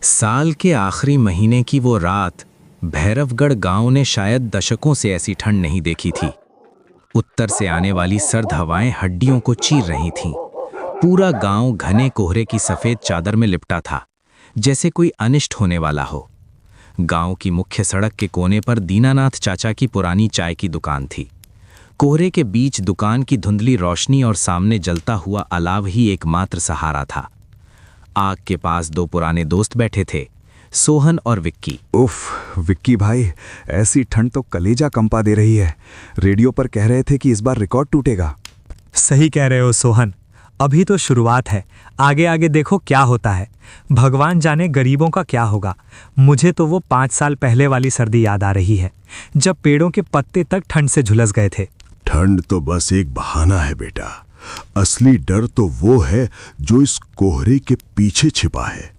साल के आखिरी महीने की वो रात, भैरवगढ़ गांव ने शायद दशकों से ऐसी ठंड नहीं देखी थी। उत्तर से आने वाली सर्द हवाएं हड्डियों को चीर रही थीं। पूरा गांव घने कोहरे की सफेद चादर में लिपटा था, जैसे कोई अनिष्ट होने वाला हो। गांव की मुख्य सड़क के कोने पर दीनानाथ चाचा की पुरानी चाय की दुकान थी। कोहरे के बीच दुकान की धुंधली रोशनी और सामने जलता हुआ अलाव ही एकमात्र सहारा था। आग के पास दो पुराने दोस्त बैठे थे, सोहन और विक्की। उफ, विक्की भाई, ऐसी ठंड तो कलेजा कंपा दे रही है। रेडियो पर कह रहे थे कि इस बार रिकॉर्ड टूटेगा। सही कह रहे हो सोहन, अभी तो शुरुआत है। आगे आगे देखो क्या होता है। भगवान जाने गरीबों का क्या होगा। मुझे तो वो 5 साल पहले वाली सर्दी याद आ रही है, जब पेड़ों के पत्ते तक ठंड से झुलस गए थे। ठंड तो बस एक बहाना है बेटा। असली डर तो वो है जो इस कोहरे के पीछे छिपा है।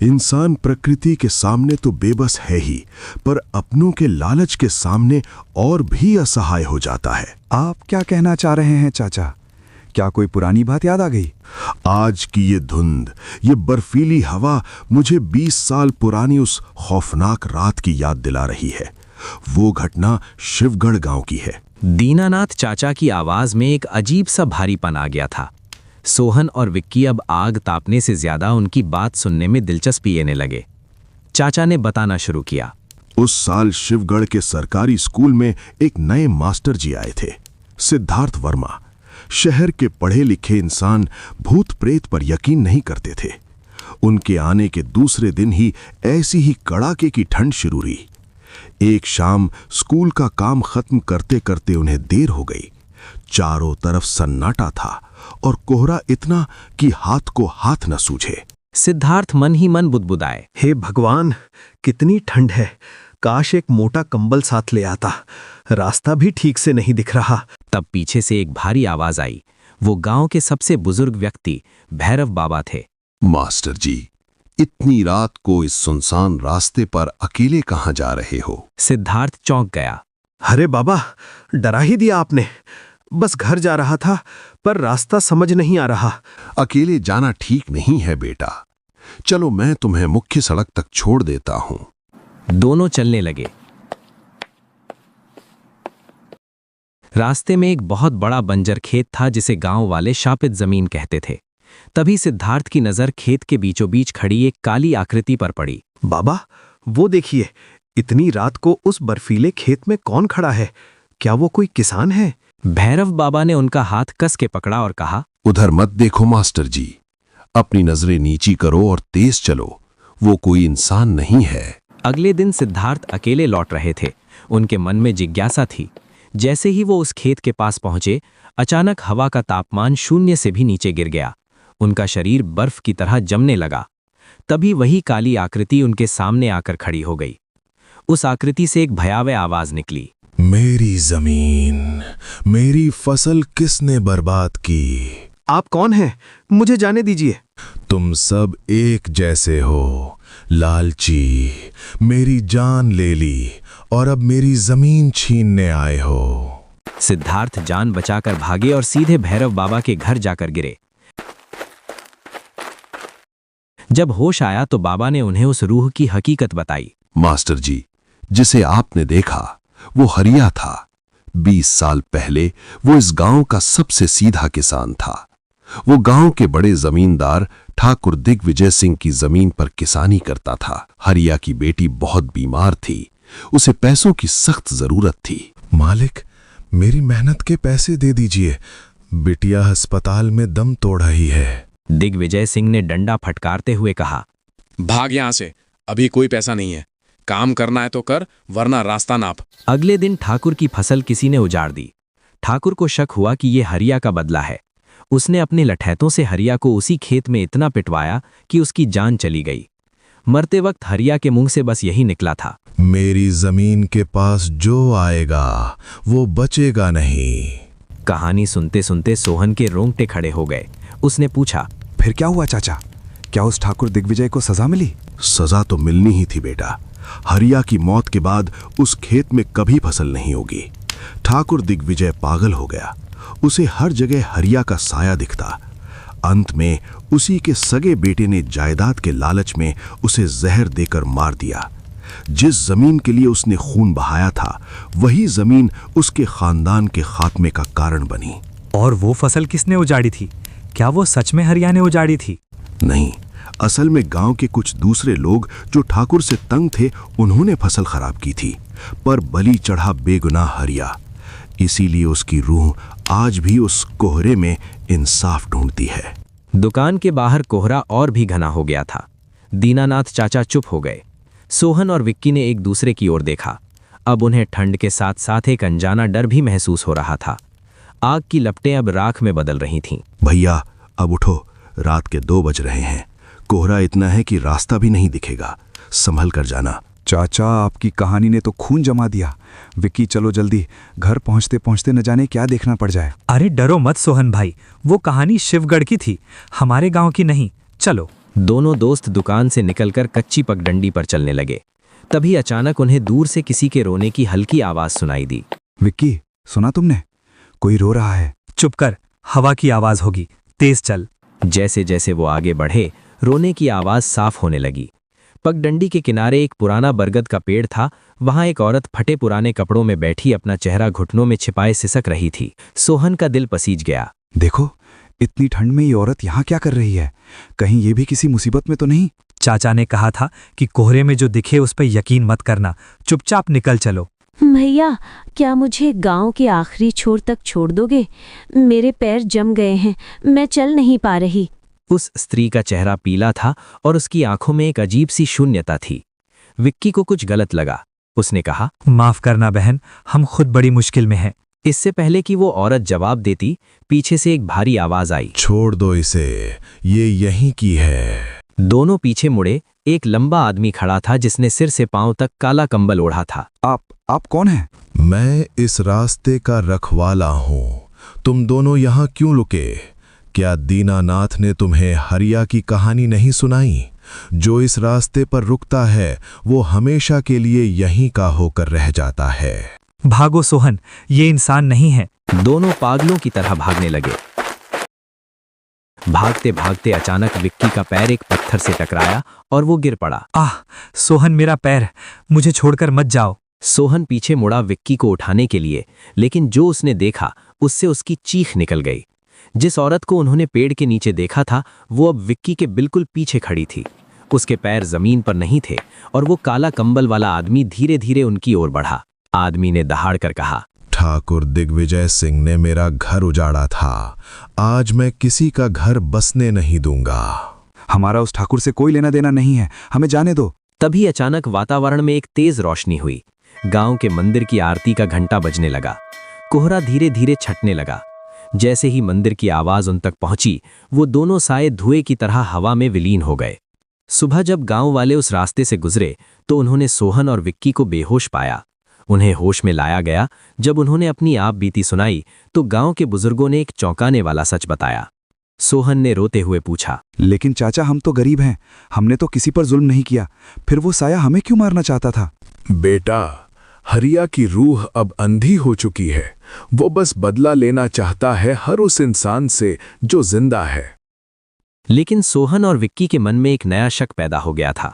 इंसान प्रकृति के सामने तो बेबस है ही, पर अपनों के लालच के सामने और भी असहाय हो जाता है। आप क्या कहना चाह रहे हैं चाचा? क्या कोई पुरानी बात याद आ गई? आज की ये धुंध, ये बर्फीली हवा मुझे 20 साल पुरानी उस खौफनाक रात की याद दिला रही है। वो घटना शिवगढ़ गांव की है। दीनानाथ चाचा की आवाज में एक अजीब सा भारीपन आ गया था। सोहन और विक्की अब आग तापने से ज्यादा उनकी बात सुनने में दिलचस्पी लेने लगे। चाचा ने बताना शुरू किया। उस साल शिवगढ़ के सरकारी स्कूल में एक नए मास्टर जी आए थे, सिद्धार्थ वर्मा। शहर के पढ़े लिखे इंसान भूत प्रेत पर यकीन नहीं करते थे। उनके आने के दूसरे दिन ही ऐसी ही कड़ाके की ठंड शुरू हुई। एक शाम स्कूल का काम खत्म करते करते उन्हें देर हो गई। चारों तरफ सन्नाटा था और कोहरा इतना कि हाथ को हाथ न सूझे। सिद्धार्थ मन ही मन बुदबुदाए, हे भगवान, कितनी ठंड है। काश एक मोटा कंबल साथ ले आता। रास्ता भी ठीक से नहीं दिख रहा। तब पीछे से एक भारी आवाज आई। वो गांव के सबसे बुजुर्ग व्यक्ति भैरव बाबा थे। मास्टर जी, इतनी रात को इस सुनसान रास्ते पर अकेले कहां जा रहे हो? सिद्धार्थ चौंक गया। अरे बाबा, डरा ही दिया आपने। बस घर जा रहा था, पर रास्ता समझ नहीं आ रहा। अकेले जाना ठीक नहीं है बेटा। चलो मैं तुम्हें मुख्य सड़क तक छोड़ देता हूं। दोनों चलने लगे। रास्ते में एक बहुत बड़ा बंजर खेत था, जिसे गांव वाले शापित जमीन कहते थे। तभी सिद्धार्थ की नजर खेत के बीचों बीच खड़ी एक काली आकृति पर पड़ी। बाबा, वो देखिए, इतनी रात को उस बर्फीले खेत में कौन खड़ा है? क्या वो कोई किसान है? भैरव बाबा ने उनका हाथ कस के पकड़ा और कहा, उधर मत देखो मास्टर जी। अपनी नजरें नीची करो और तेज चलो। वो कोई इंसान नहीं है। अगले दिन सिद्धार्थ अकेले लौट रहे थे। उनके मन में जिज्ञासा थी। जैसे ही वो उस खेत के पास पहुंचे, अचानक हवा का तापमान 0 से भी नीचे गिर गया। उनका शरीर बर्फ की तरह जमने लगा। तभी वही काली आकृति उनके सामने आकर खड़ी हो गई। उस आकृति से एक भयावह आवाज निकली, मेरी जमीन, मेरी फसल किसने बर्बाद की? आप कौन हैं? मुझे जाने दीजिए। तुम सब एक जैसे हो, लालची। मेरी जान ले ली और अब मेरी जमीन छीनने आए हो। सिद्धार्थ जान बचाकर भागे और सीधे भैरव बाबा के घर जाकर गिरे। जब होश आया तो बाबा ने उन्हें उस रूह की हकीकत बताई। मास्टर जी, जिसे आपने देखा वो हरिया था। 20 साल पहले वो इस गांव का सबसे सीधा किसान था। वो गांव के बड़े जमींदार ठाकुर दिग्विजय सिंह की जमीन पर किसानी करता था। हरिया की बेटी बहुत बीमार थी। उसे पैसों की सख्त जरूरत थी। मालिक, मेरी मेहनत के पैसे दे दीजिए। बिटिया अस्पताल में दम तोड़ रही है। दिग्विजय सिंह ने डंडा फटकारते हुए कहा, भाग यहां से। अभी कोई पैसा नहीं है। काम करना है तो कर, वरना रास्ता नाप। अगले दिन ठाकुर की फसल किसी ने उजाड़ दी। ठाकुर को शक हुआ कि यह हरिया का बदला है। उसने अपने लठैतों से हरिया को उसी खेत में इतना पिटवाया कि उसकी जान चली गई। मरते वक्त हरिया के मुंह से बस यही निकला था, मेरी जमीन के पास जो आएगा वो बचेगा नहीं। कहानी सुनते सुनते सोहन के रोंगटे खड़े हो गए। उसने पूछा, फिर क्या हुआ चाचा? क्या उस ठाकुर दिग्विजय को सजा मिली? सजा तो मिलनी ही थी बेटा। हरिया की मौत के बाद उस खेत में कभी फसल नहीं होगी। ठाकुर दिग्विजय पागल हो गया। उसे हर जगह हरिया का साया दिखता। अंत में उसी के सगे बेटे ने जायदाद के लालच में उसे जहर देकर मार दिया। जिस जमीन के लिए उसने खून बहाया था, वही जमीन उसके खानदान के खात्मे का कारण बनी। और वो फसल किसने उजाड़ी थी? क्या वो सच में हरिया ने उजाड़ी थी? नहीं, असल में गांव के कुछ दूसरे लोग जो ठाकुर से तंग थे, उन्होंने फसल खराब की थी। पर बलि चढ़ा बेगुनाह हरिया, इसीलिए उसकी रूह आज भी उस कोहरे में इंसाफ ढूंढती है। दुकान के बाहर कोहरा और भी घना हो गया था। दीनानाथ चाचा चुप हो गए। सोहन और विक्की ने एक दूसरे की ओर देखा। अब उन्हें ठंड के साथ साथ एक अनजाना डर भी महसूस हो रहा था। आग की लपटें अब राख में बदल रही थीं। भैया, अब उठो, रात के 2 बज रहे हैं। कोहरा इतना है कि रास्ता भी नहीं दिखेगा, संभल कर जाना। चाचा, आपकी कहानी ने तो खून जमा दिया। विक्की, चलो जल्दी, घर पहुंचते पहुंचते न जाने क्या देखना पड़ जाए। अरे डरो मत सोहन भाई, वो कहानी शिवगढ़ की थी, हमारे गांव की नहीं। चलो। दोनों दोस्त दुकान से निकलकर कच्ची पगडंडी पर चलने लगे। तभी अचानक उन्हें दूर से किसी के रोने की हल्की आवाज सुनाई दी। विक्की, सुना तुमने? कोई रो रहा है। चुप कर, हवा की आवाज होगी, तेज चल। जैसे जैसे वो आगे बढ़े, रोने की आवाज साफ होने लगी। पगडंडी के किनारे एक पुराना बरगद का पेड़ था। वहां एक औरत फटे पुराने कपड़ों में बैठी अपना चेहरा घुटनों में छिपाए सिसक रही थी। सोहन का दिल पसीज गया। देखो, इतनी ठंड में ये औरत यहाँ क्या कर रही है? कहीं ये भी किसी मुसीबत में तो नहीं? चाचा ने कहा था कि कोहरे में जो दिखे उस पर यकीन मत करना, चुपचाप निकल चलो। भैया, क्या मुझे गांव के आखिरी छोर तक छोड़ दोगे? मेरे पैर जम गए हैं, मैं चल नहीं पा रही। उस स्त्री का चेहरा पीला था और उसकी आंखों में एक अजीब सी शून्यता थी। विक्की को कुछ गलत लगा। उसने कहा, माफ करना बहन, हम खुद बड़ी मुश्किल में हैं। इससे पहले कि वो औरत जवाब देती, पीछे से एक भारी आवाज आई। छोड़ दो इसे, ये यहीं की है। दोनों पीछे मुड़े। एक लंबा आदमी खड़ा था जिसने सिर से पांव तक काला कंबल ओढ़ा था। आप कौन हैं? मैं इस रास्ते का रखवाला हूं। तुम दोनों यहाँ क्यों रुके? क्या दीनानाथ ने तुम्हें हरिया की कहानी नहीं सुनाई? जो इस रास्ते पर रुकता है वो हमेशा के लिए यहीं का होकर रह जाता है। भागो सोहन, ये इंसान नहीं है। दोनों पागलों की तरह भागने लगे। भागते भागते अचानक विक्की का पैर एक पत्थर से टकराया और वो गिर पड़ा। आह सोहन, मेरा पैर, मुझे छोड़कर मत जाओ। सोहन पीछे मुड़ा विक्की को उठाने के लिए, लेकिन जो उसने देखा उससे उसकी चीख निकल गई। जिस औरत को उन्होंने पेड़ के नीचे देखा था वो अब विक्की के बिल्कुल पीछे खड़ी थी। उसके पैर जमीन पर नहीं थे और वो काला कंबल वाला आदमी धीरे धीरे उनकी ओर बढ़ा। आदमी ने दहाड़ कर कहा, ठाकुर दिग्विजय सिंह ने मेरा घर उजाड़ा था, आज मैं किसी का घर बसने नहीं दूंगा। हमारा उस ठाकुर से कोई लेना देना नहीं है, हमें जाने दो। तभी अचानक वातावरण में एक तेज रोशनी हुई। गांव के मंदिर की आरती का घंटा बजने लगा। कोहरा धीरे धीरे छटने लगा। जैसे ही मंदिर की आवाज उन तक पहुंची, वो दोनों साए धुएं की तरह हवा में विलीन हो गए। सुबह जब गांव वाले उस रास्ते से गुजरे तो उन्होंने सोहन और विक्की को बेहोश पाया। उन्हें होश में लाया गया जब उन्होंने अपनी आप बीती सुनाई तो गांव के बुजुर्गों ने एक चौंकाने वाला सच बताया। सोहन ने रोते हुए पूछा, लेकिन चाचा, हम तो गरीब हैं, हमने तो किसी पर जुल्म नहीं किया, फिर वो साया हमें क्यों मारना चाहता था? बेटा, हरिया की रूह अब अंधी हो चुकी है। वो बस बदला लेना चाहता है हर उस इंसान से जो जिंदा है। लेकिन सोहन और विक्की के मन में एक नया शक पैदा हो गया था।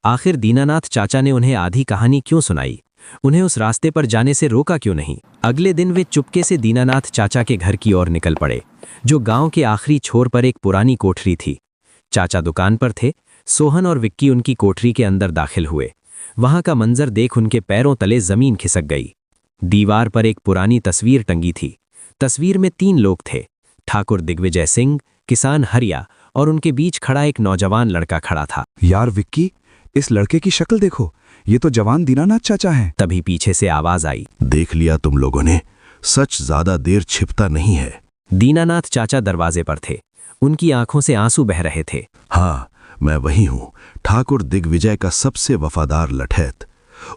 आखिर दीनानाथ चाचा ने उन्हें आधी कहानी क्यों सुनाई? उन्हें उस रास्ते पर जाने से रोका क्यों नहीं? अगले दिन वे चुपके से दीनानाथ चाचा के घर की ओर निकल पड़े, जो गांव के आखिरी छोर पर एक पुरानी कोठरी थी। चाचा दुकान पर थे। सोहन और विक्की उनकी कोठरी के अंदर दाखिल हुए। वहां का मंजर देख उनके पैरों तले जमीन खिसक गई। दीवार पर एक पुरानी तस्वीर टंगी थी। तस्वीर में 3 लोग थे, ठाकुर दिग्विजय सिंह, किसान हरिया और उनके बीच खड़ा एक नौजवान लड़का खड़ा था। यार विक्की, इस लड़के की शक्ल देखो, ये तो जवान दीनानाथ चाचा हैं। तभी पीछे से आवाज आई, देख लिया तुम लोगों ने, सच ज्यादा देर छिपता नहीं है। दीनानाथ चाचा दरवाजे पर थे। उनकी आंखों से आंसू बह रहे थे। हाँ, मैं वही हूं, ठाकुर दिग्विजय का सबसे वफादार लठैत।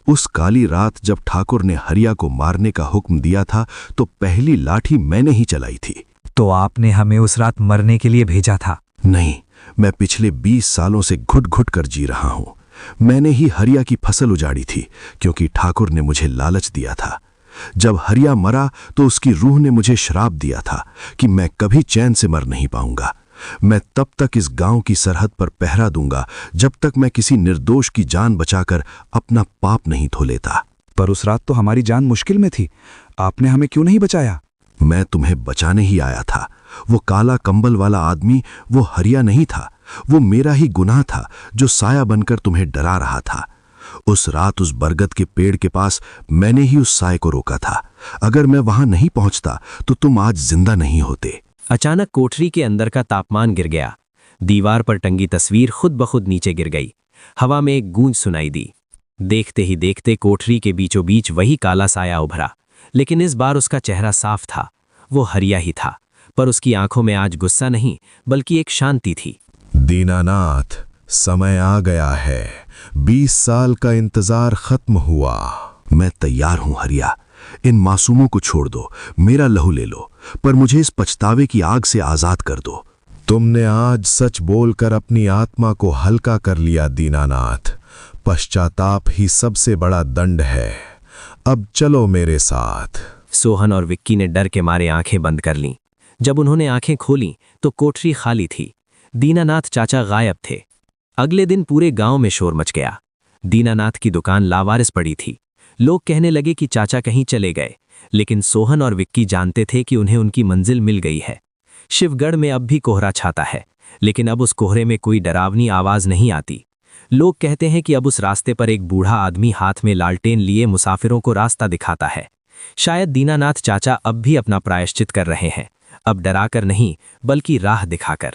उस काली रात जब ठाकुर ने हरिया को मारने का हुक्म दिया था तो पहली लाठी मैंने ही चलाई थी। तो आपने हमें उस रात मरने के लिए भेजा था? नहीं, मैं पिछले 20 सालों से घुट घुट कर जी रहा हूं। मैंने ही हरिया की फसल उजाड़ी थी क्योंकि ठाकुर ने मुझे लालच दिया था। जब हरिया मरा तो उसकी रूह ने मुझे श्राप दिया था कि मैं कभी चैन से मर नहीं पाऊंगा। मैं तब तक इस गांव की सरहद पर पहरा दूंगा जब तक मैं किसी निर्दोष की जान बचाकर अपना पाप नहीं धो लेता। पर उस रात तो हमारी जान मुश्किल में थी, आपने हमें क्यों नहीं बचाया? मैं तुम्हें बचाने ही आया था। वो काला कंबल वाला आदमी वो हरिया नहीं था, वो मेरा ही गुनाह था जो साया बनकर तुम्हें डरा रहा था। उस रात उस बरगद के पेड़ के पास मैंने ही उस साय को रोका था। अगर मैं वहां नहीं पहुंचता तो तुम आज जिंदा नहीं होते। अचानक कोठरी के अंदर का तापमान गिर गया। दीवार पर टंगी तस्वीर खुद ब खुद नीचे गिर गई। हवा में एक गूंज सुनाई दी। देखते ही देखते कोठरी के बीचों बीच वही काला साया उभरा, लेकिन इस बार उसका चेहरा साफ था। वो हरिया ही था, पर उसकी आंखों में आज गुस्सा नहीं बल्कि एक शांति थी। दीनानाथ, समय आ गया है। 20 साल का इंतजार खत्म हुआ। मैं तैयार हूं हरिया। इन मासूमों को छोड़ दो, मेरा लहू ले लो, पर मुझे इस पछतावे की आग से आजाद कर दो। तुमने आज सच बोलकर अपनी आत्मा को हल्का कर लिया दीनानाथ। पश्चाताप ही सबसे बड़ा दंड है। अब चलो मेरे साथ। सोहन और विक्की ने डर के मारे आंखें बंद कर लीं। जब उन्होंने आंखें खोलीं तो कोठरी खाली थी। दीनानाथ चाचा गायब थे। अगले दिन पूरे गांव में शोर मच गया। दीनानाथ की दुकान लावारिस पड़ी थी। लोग कहने लगे कि चाचा कहीं चले गए, लेकिन सोहन और विक्की जानते थे कि उन्हें उनकी मंजिल मिल गई है। शिवगढ़ में अब भी कोहरा छाता है, लेकिन अब उस कोहरे में कोई डरावनी आवाज नहीं आती। लोग कहते हैं कि अब उस रास्ते पर एक बूढ़ा आदमी हाथ में लालटेन लिए मुसाफिरों को रास्ता दिखाता है। शायद दीनानाथ चाचा अब भी अपना प्रायश्चित कर रहे हैं, अब डराकर नहीं बल्कि राह दिखाकर।